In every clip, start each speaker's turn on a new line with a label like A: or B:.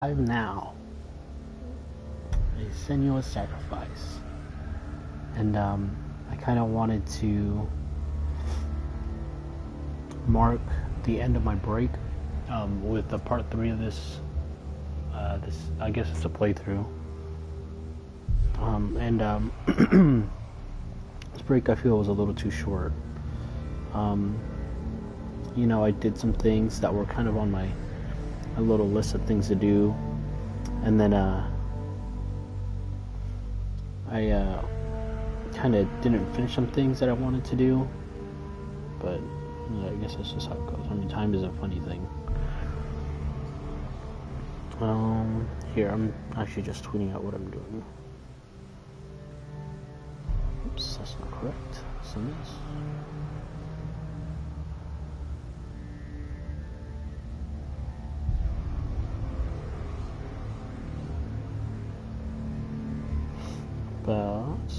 A: Live now, a Senua sacrifice, and I kind of wanted to mark the end of my break with the part 3 of this. This, I guess it's a playthrough, and this break I feel was a little too short. You know, I did some things that were kind of on my a little list of things to do, and then I kind of didn't finish some things that I wanted to do, but I guess that's just how it goes. I mean, time is a funny thing. Here, I'm actually just tweeting out what I'm doing. Oops, that's not correct. Send this. But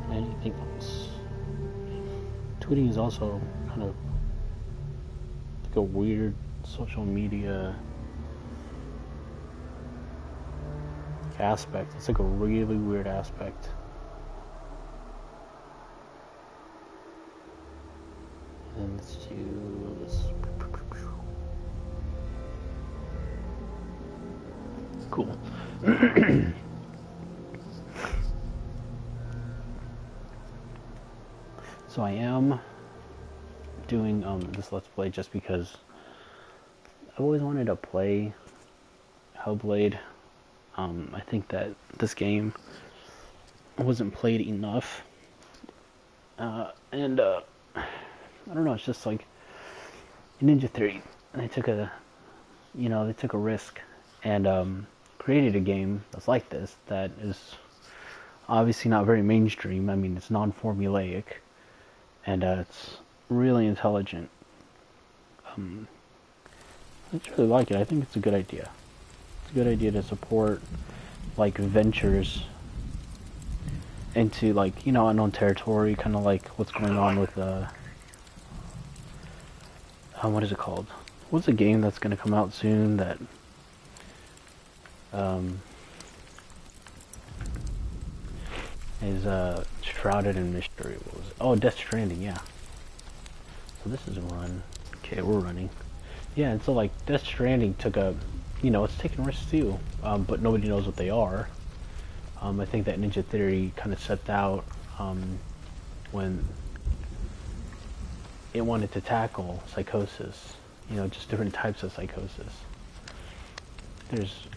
A: anything else? Tweeting is also kind of like a weird social media aspect. It's like a really weird aspect. And let's do this. Cool. So I am doing this Let's Play just because I've always wanted to play Hellblade. I think that this game wasn't played enough. And I don't know, it's just like Ninja Theory. They took a risk and created a game that's like this, that is obviously not very mainstream. I mean, it's non-formulaic, and it's really intelligent. I just really like it. I think it's a good idea. It's a good idea to support like ventures into like, unknown territory, kind of like what's going on with what is it called? What's a game that's going to come out soon that is shrouded in mystery? What was it? Oh, Death Stranding, yeah. So this is a run. Okay, we're running. Yeah, and so like Death Stranding took a, it's taking risks too, but nobody knows what they are. I think that Ninja Theory kind of set out when it wanted to tackle psychosis, just different types of psychosis. There's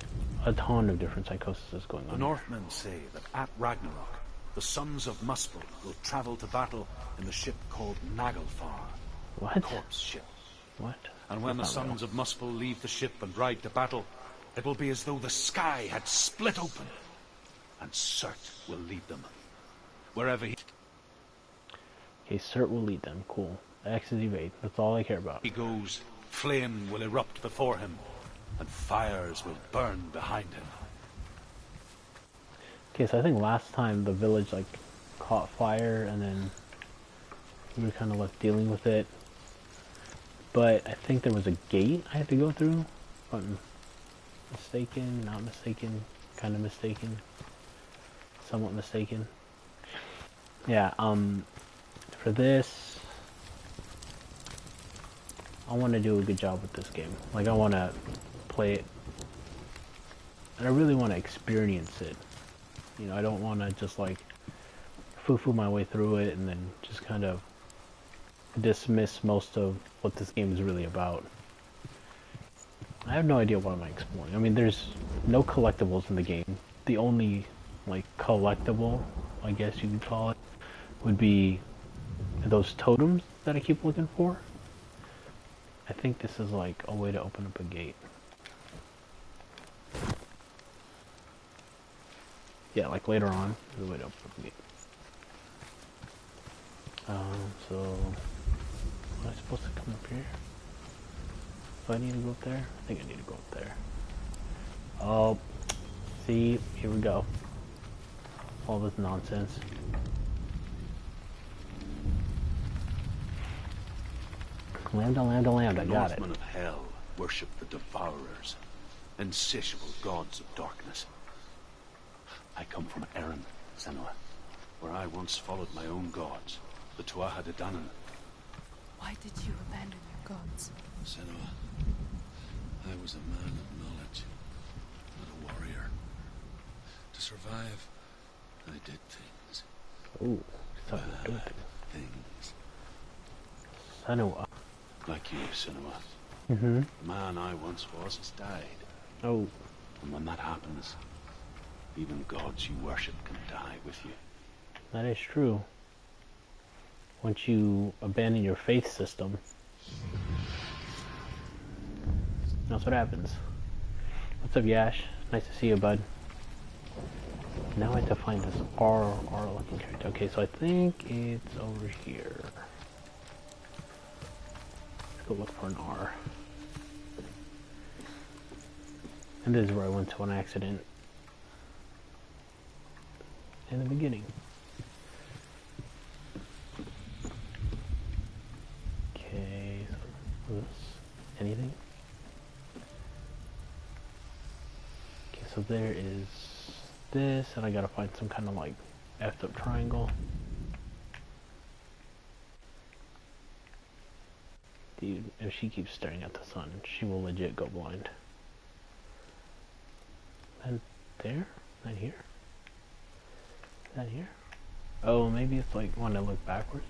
A: a ton of different psychoses going on.
B: The Northmen say that at Ragnarok, the sons of Muspel will travel to battle in the ship called Naglfar.
A: What?
B: Corpse ship.
A: What?
B: And when the sons of Muspel leave the ship and ride to battle, it will be as though the sky had split open, and Surt will lead them. Wherever he...
A: Okay, Surt will lead them. Cool. X is evade. That's all I care about.
B: He goes, flame will erupt before him, and fires will burn behind him.
A: Okay, so I think last time the village like caught fire and then we were kind of left dealing with it. But I think there was a gate I had to go through. If I'm mistaken, not mistaken, kind of mistaken, somewhat mistaken. Yeah, for this, I want to do a good job with this game. Like, I want to play it, and I really want to experience it. I don't want to just like foo-foo my way through it and then just kind of dismiss most of what this game is really about. I have no idea what I'm exploring. I mean, there's no collectibles in the game. The only like collectible, I guess you could call it, would be those totems that I keep looking for. I think this is like a way to open up a gate. Yeah, like later on, there's a way to open up a gate. So, am I supposed to come up here? Do I need to go up there? I think I need to go up there. Oh, see, here we go. All this nonsense. Lambda, lambda, lambda.
B: The
A: Got it.
B: Northmen of Hell worship the Devourers, insatiable gods of darkness. I come from Erin, Senua, where I once followed my own gods, the Tuatha De Danann.
C: Why did you abandon your gods?
B: Senua, I was a man of knowledge, not a warrior. To survive, I did things.
A: Ooh, so good.
B: Things.
A: Senua.
B: Like you, Senua.
A: Mm-hmm.
B: The man I once was has died.
A: Oh,
B: And when that happens, even gods you worship can die with you.
A: that is true. Once you abandon your faith system, that's what happens. What's up, Yash? Nice to see you, bud. Now I have to find this R looking character. Okay, so I think it's over here. Let's go look for an R. And this is where I went to on accident in the beginning. Okay, so this, anything? Okay, so there is this, and I gotta find some kind of like effed up triangle. Dude, if she keeps staring at the sun, she will legit go blind. And there? Not here? Is that here? Oh, maybe it's like when I look backwards.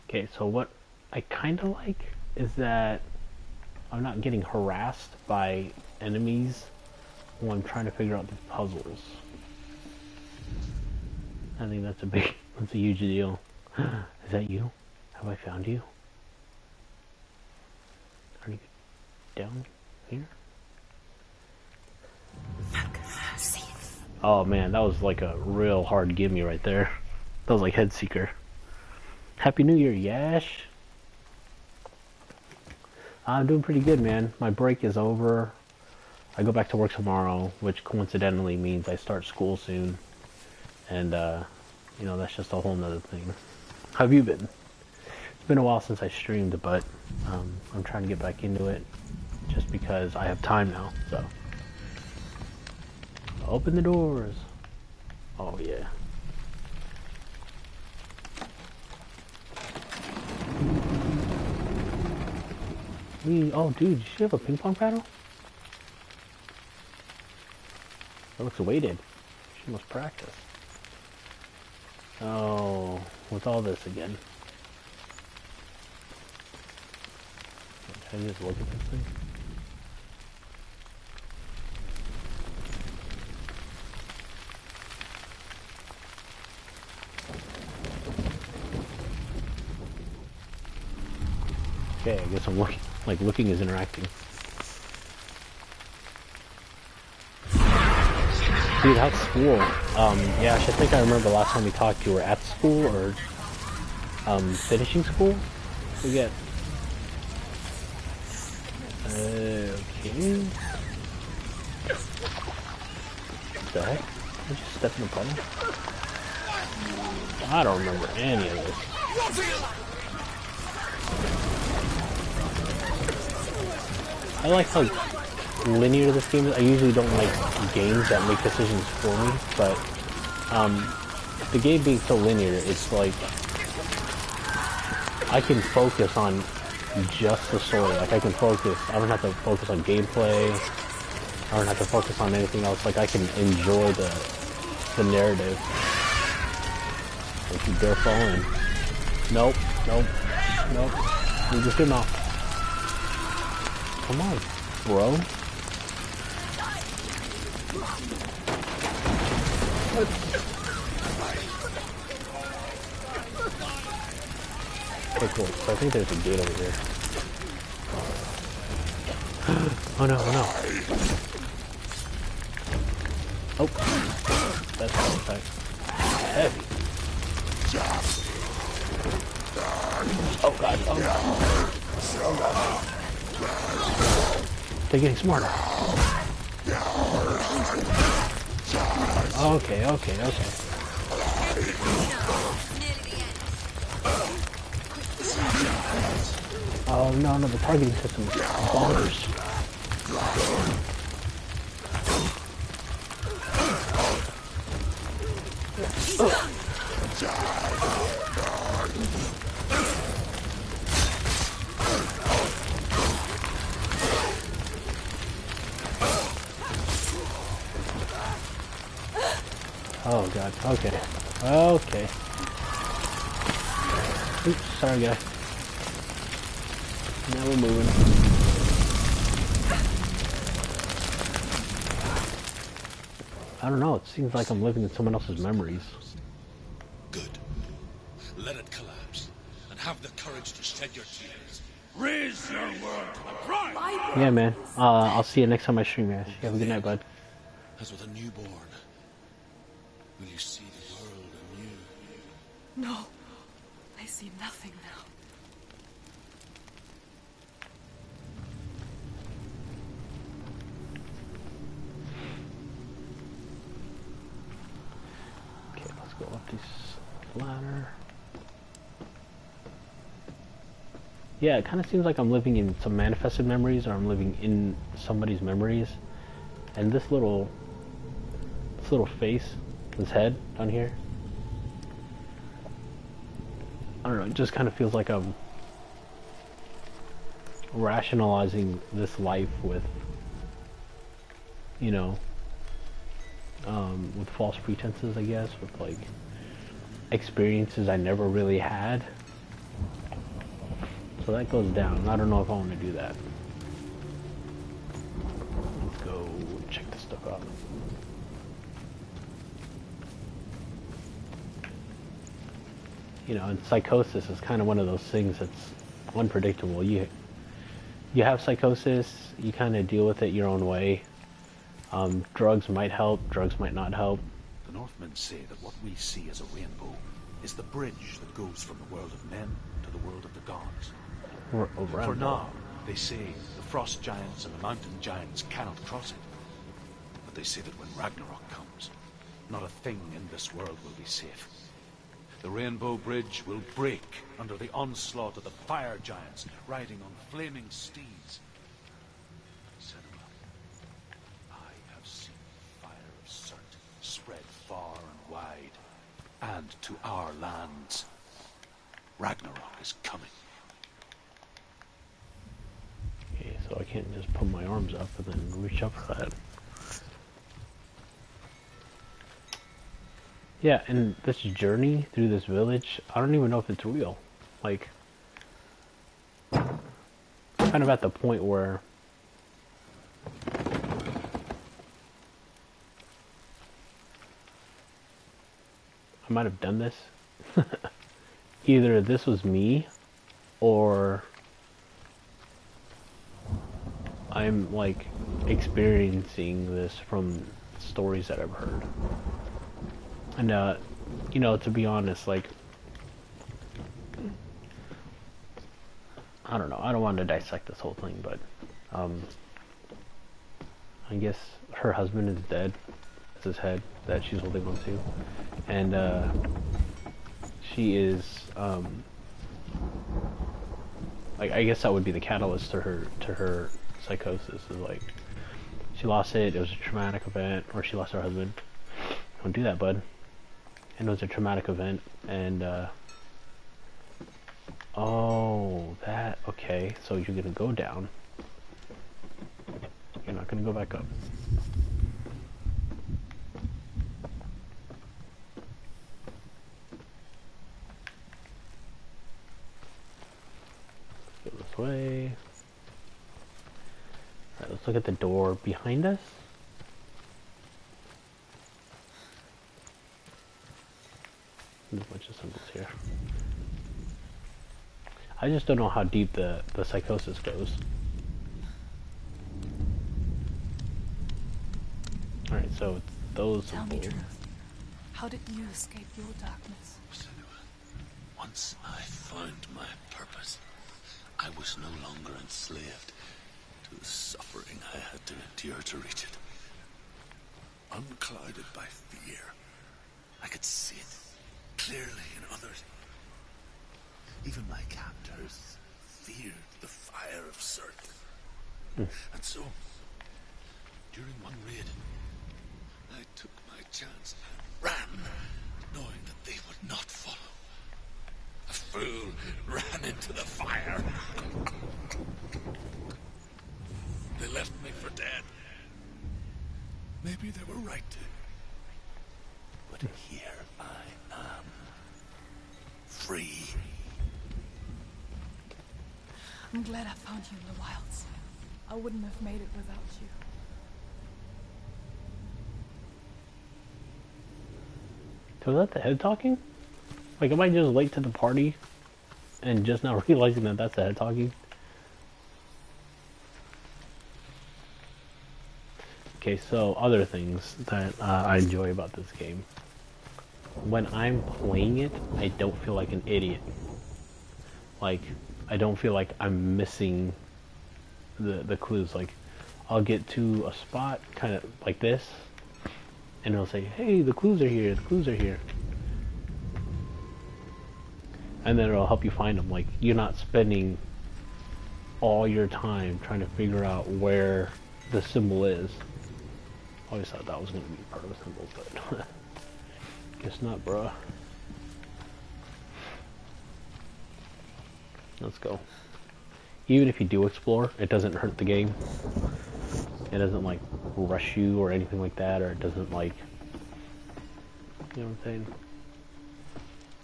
A: Okay, so what I kind of like is that I'm not getting harassed by enemies when I'm trying to figure out these puzzles. I think that's that's a huge deal. Is that you? Have I found you? Are you down here? Oh man, that was like a real hard gimme right there. That was like Head Seeker. Happy New Year, Yash! I'm doing pretty good, man. My break is over. I go back to work tomorrow, which coincidentally means I start school soon. And, you know, that's just a whole nother thing. How have you been? It's been a while since I streamed, but I'm trying to get back into it just because I have time now, so. Open the doors. Oh, yeah. Oh, dude, does she have a ping pong paddle? That looks weighted. She must practice. Oh, what's all this again? Can I just look at this thing? Okay, I guess I'm looking. Like, looking is interacting. Dude, how's school? Yeah, I think I remember the last time we talked, you were at school or finishing school? I forget. Okay. What the heck? I just stepped in a puddle? I don't remember any of this. I like how linear this game is. I usually don't like games that make decisions for me, but the game being so linear, it's like I can focus on just the story. Like I can focus. I don't have to focus on gameplay. I don't have to focus on anything else. Like I can enjoy the narrative. Don't you dare fall in. Nope. Nope. Nope. You're just getting off. Come on, bro. Okay, cool. So I think there's a gate over here. Oh no, oh no. Oh. That's heavy. Oh god, oh god. Oh god. They're getting smarter. Okay, okay, okay. Oh no, no, the targeting system is bonkers. Oh god, okay. Okay. Oops, sorry guy. Now we're moving. I don't know, it seems like I'm living in someone else's memories.
D: Good. Let it collapse, and have the courage to shed your tears. Raise your world to the pride!
A: Yeah, man. I'll see you next time I stream, guys. You have a good night, bud.
D: As with a newborn, will you see the world anew?
C: No. I see nothing now.
A: Okay, let's go up this ladder. Yeah, it kind of seems like I'm living in some manifested memories, or I'm living in somebody's memories. And this little face, this head down here, I don't know, it just kind of feels like I'm rationalizing this life with, you know, with false pretenses, I guess, with like experiences I never really had. So that goes down. I don't know if I want to do that. Let's go check this stuff out. You know, and psychosis is kind of one of those things that's unpredictable. You have psychosis, you kind of deal with it your own way. Drugs might help, drugs might not help.
B: The Northmen say that what we see as a rainbow is the bridge that goes from the world of men to the world of the gods. For now, they say the frost giants and the mountain giants cannot cross it. But they say that when Ragnarok comes, not a thing in this world will be safe. The Rainbow Bridge will break under the onslaught of the fire giants riding on flaming steeds. Senua, I have seen the fire of Surt spread far and wide, and to our lands. Ragnarok is coming.
A: Okay, so I can't just put my arms up and then reach up for that. Yeah, and this journey through this village, I don't even know if it's real. Like, I'm kind of at the point where I might have done this. Either this was me, or I'm like experiencing this from stories that I've heard. And you know, to be honest, like, I don't know, I don't want to dissect this whole thing, but I guess her husband is dead. It's his head that she's holding on to, and she is like, I guess that would be the catalyst to her psychosis. Is like, she lost it. It was a traumatic event, or she lost her husband. Don't do that, bud. And it was a traumatic event, and oh, that, okay, so you're gonna go down. You're not gonna go back up. Go this way. Alright, let's look at the door behind us. There's a bunch of symbols here. I just don't know how deep the psychosis goes. Alright, so it's those
C: Tell me
A: symbols.
C: truth. How did you escape your darkness?
D: Senua, once I found my purpose, I was no longer enslaved to the suffering I had to endure to reach it. unclouded by fear. I could see it clearly in others. Even my captors feared the fire of Surt. And so, during one raid, I took my chance and ran, knowing that they would not follow. A fool ran into the fire. They left me for dead. Maybe they were right to. But here I am. Free.
C: I'm glad I found you in the wilds. I wouldn't have made it without you.
A: So is that the head talking? Like, am I just late to the party and just now realizing that that's the head talking? Okay, so other things that I enjoy about this game. When I'm playing it, I don't feel like an idiot. Like, I don't feel like I'm missing the clues. Like, I'll get to a spot kind of like this, and it'll say, hey, the clues are here, the clues are here. And then it'll help you find them. Like, you're not spending all your time trying to figure out where the symbol is. I always thought that was going to be part of a symbol, but guess not, bruh. Let's go. Even if you do explore, it doesn't hurt the game. It doesn't, like, rush you or anything like that, or it doesn't, like, you know what I'm saying?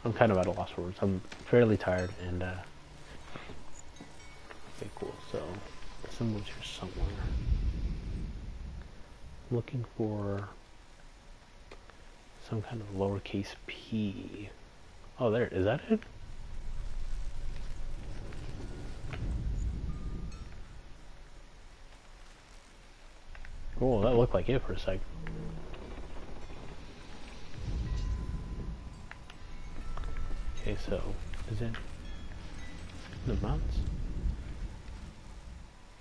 A: I'm kind of at a loss for words. I'm fairly tired, and, okay, cool. So, the symbol's here somewhere. I'm looking for some kind of lowercase p. Oh, there. Is that it? Cool, that looked like it for a sec. Okay, so, is it the mountains?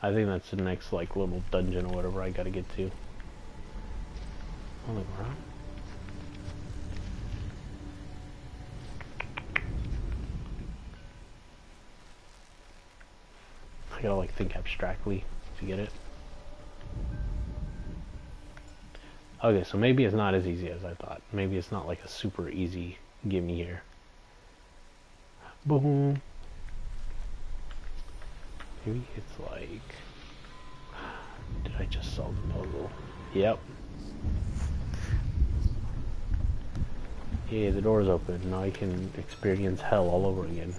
A: I think that's the next, like, little dungeon or whatever I gotta get to. On the ground? I gotta, like, think abstractly to get it. Okay, so maybe it's not as easy as I thought. Maybe it's not like a super easy gimme here. Boom. Maybe it's like... Did I just solve the puzzle? Yep. Yeah, the door's open. Now I can experience hell all over again.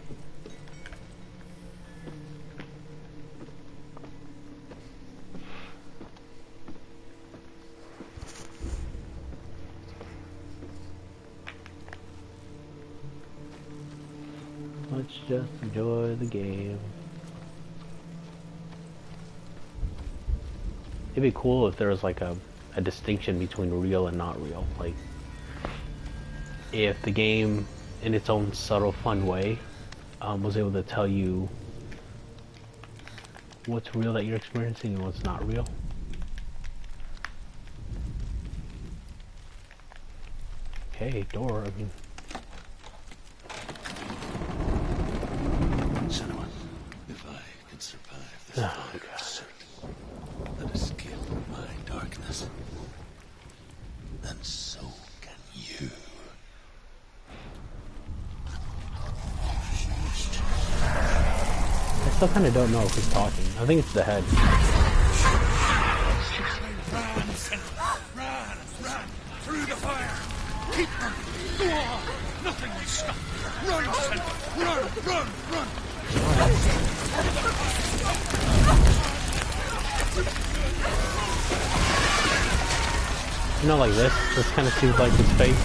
A: Let's just enjoy the game. It'd be cool if there was like a distinction between real and not real. Like, if the game, in its own subtle, fun way, was able to tell you what's real that you're experiencing and what's not real. Okay, door, I mean...
D: Senua, if I can survive this fire of Surt and escape my darkness, then so can you.
A: I still kind of don't know if he's talking. I think it's the head.
D: Run, Senua! Run! Through the fire! Keep running! Go on! Nothing will stop you! Run, Senua! Run!
A: You know, like this? This kind of seems like his face.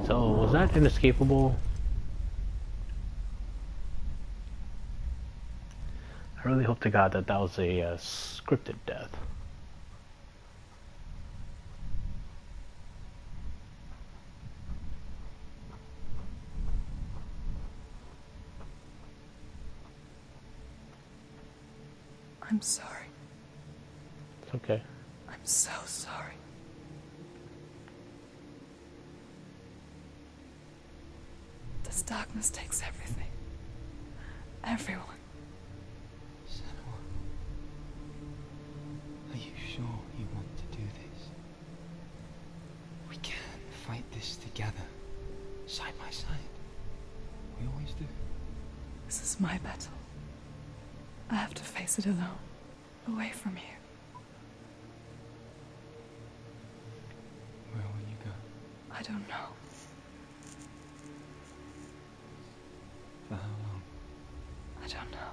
A: So, was that inescapable? I really hope to God that that was a scripted death.
C: I'm sorry.
A: It's okay.
C: I'm so sorry. This darkness takes everything. Everyone.
E: Senua, are you sure you want to do this? We can fight this together, side by side. We always do.
C: This is my battle. I have to face it alone, away from you.
E: Where will you go?
C: I don't know.
E: For how long?
C: I don't know.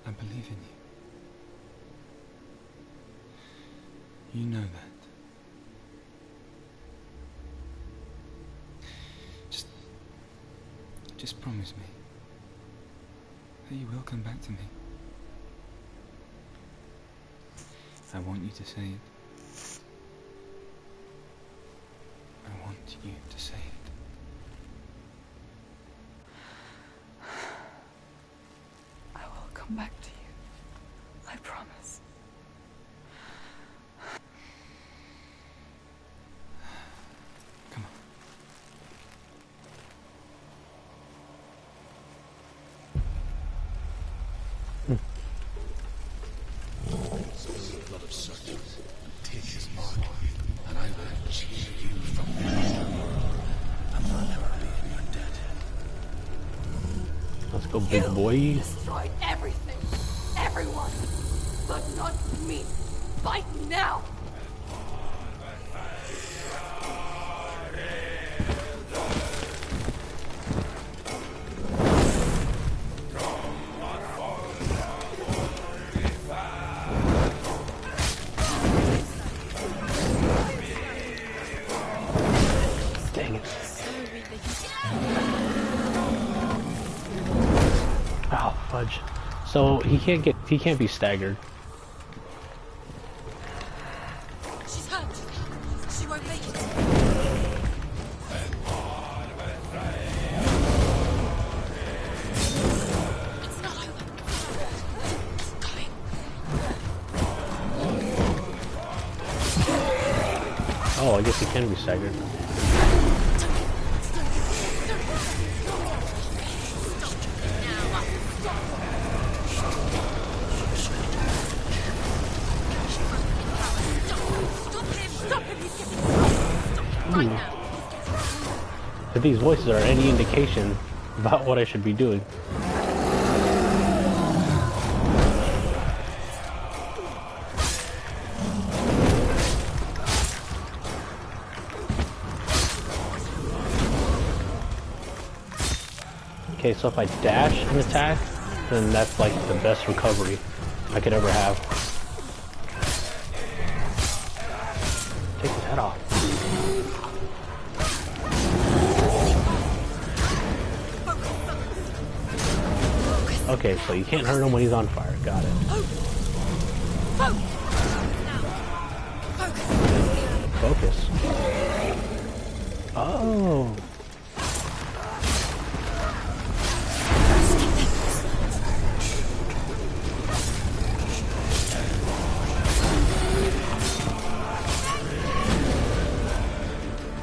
E: I believe in you. You know that. Just promise me that you will come back to me. I want you to say it. I want you to say it.
C: I will come back to you. I promise.
E: Come on.
D: Spill the blood of Surt and take his mark, and I will cheer you from there. And I'll never be in your debt.
A: Let's go, big boy.
F: Destroyed everything, everyone, but not me. Fight now!
A: Dang it. Oh, fudge. So he can't be staggered.
F: She's hurt. She won't make it. It's not over. It's going.
A: Oh, I guess he can be staggered. If these voices are any indication about what I should be doing. Okay, so if I dash an attack, then that's like the best recovery I could ever have. Take his head off. Okay, so you can't hurt him when he's on fire. Got it. Focus. Oh.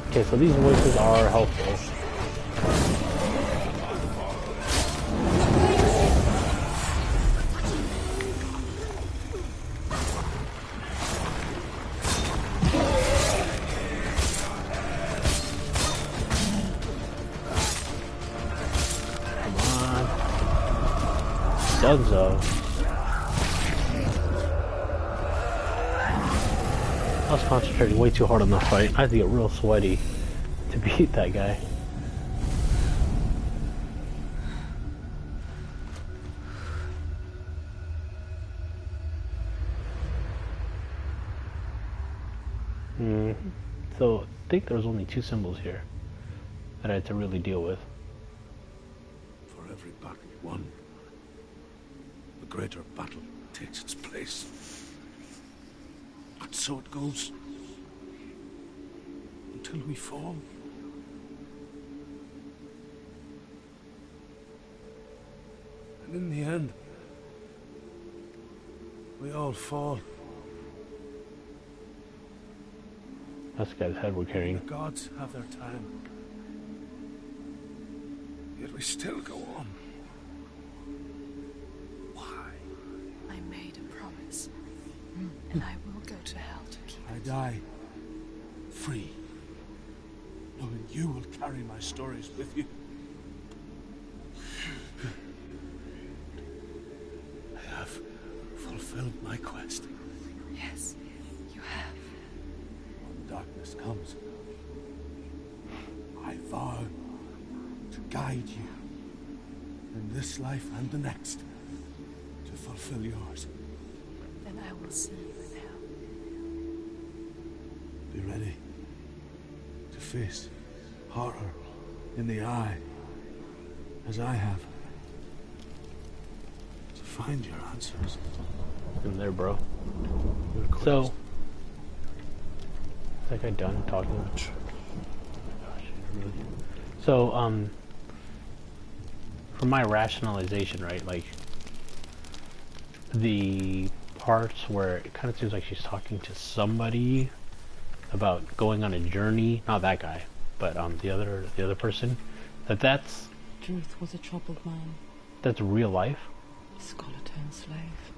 A: Okay, so these voices are helpful. Dunzo. I was concentrating way too hard on the fight. I had to get real sweaty to beat that guy. So I think there was only 2 symbols here that I had to really deal with.
D: For every battle won, a greater battle takes its place. And so it goes. Until we fall. And in the end, we all fall.
A: That's the guy's head we're carrying.
D: The gods have their time. Yet we still go on. Why?
F: I made a promise. And I will go to hell to keep
D: I
F: it.
D: die free, knowing you will carry my stories with you. I have fulfilled my quest.
F: Yes, you have.
D: When darkness comes, I vow to guide you in this life and the next to fulfill yours.
F: Then I will see you in hell.
D: Be ready to face horror in the eye, as I have. To find your answers.
A: In there, bro.
D: Your quest.
A: So, is that guy done talking? Oh my gosh, really. So, for my rationalization, right, like, the parts where it kind of seems like she's talking to somebody about going on a journey, not that guy, but the other person, that's
C: Druth was a troubled man,
A: that's real life.
C: scholar turned slave.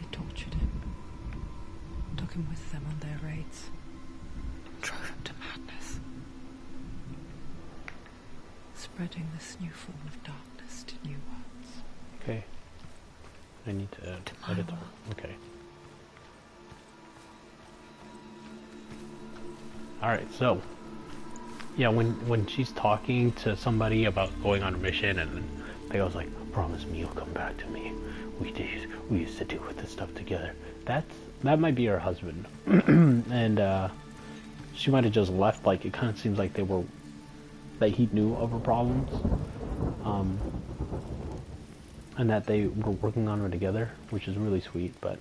C: They tortured him, took him with them on their raids, drove him to madness, spreading this new form of darkness to new worlds.
A: Okay. I need to
C: my
A: edit.
C: world.
A: Okay. Alright, so yeah, when she's talking to somebody about going on a mission and the guy's like, promise me you'll come back to me. We used to deal with this stuff together. That might be her husband. And she might have just left, like it kind of seems like that he knew of her problems. And that they were working on it together, which is really sweet, but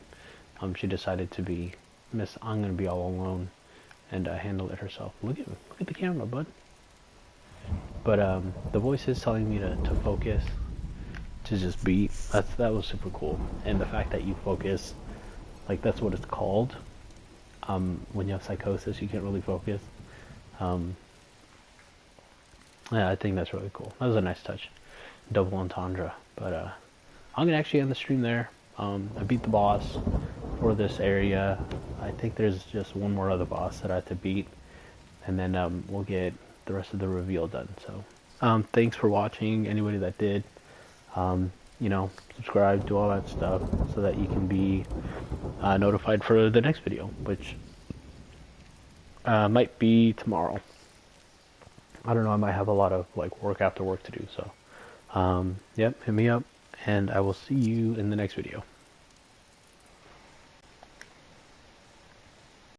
A: she decided to be I'm gonna be all alone and handle it herself. Look at the camera, bud. But the voice is telling me to focus, to just be. That was super cool, and the fact that you focus, like that's what it's called. When you have psychosis, you can't really focus. Yeah, I think that's really cool. That was a nice touch, double entendre. But I'm gonna actually end the stream there. I beat the boss for this area. I think there's just one more other boss that I have to beat, and then we'll get the rest of the reveal done. So thanks for watching, anybody that did. Subscribe, do all that stuff so that you can be notified for the next video, which might be tomorrow. I don't know, I might have a lot of work after work to do, so yep, hit me up, and I will see you in the next video.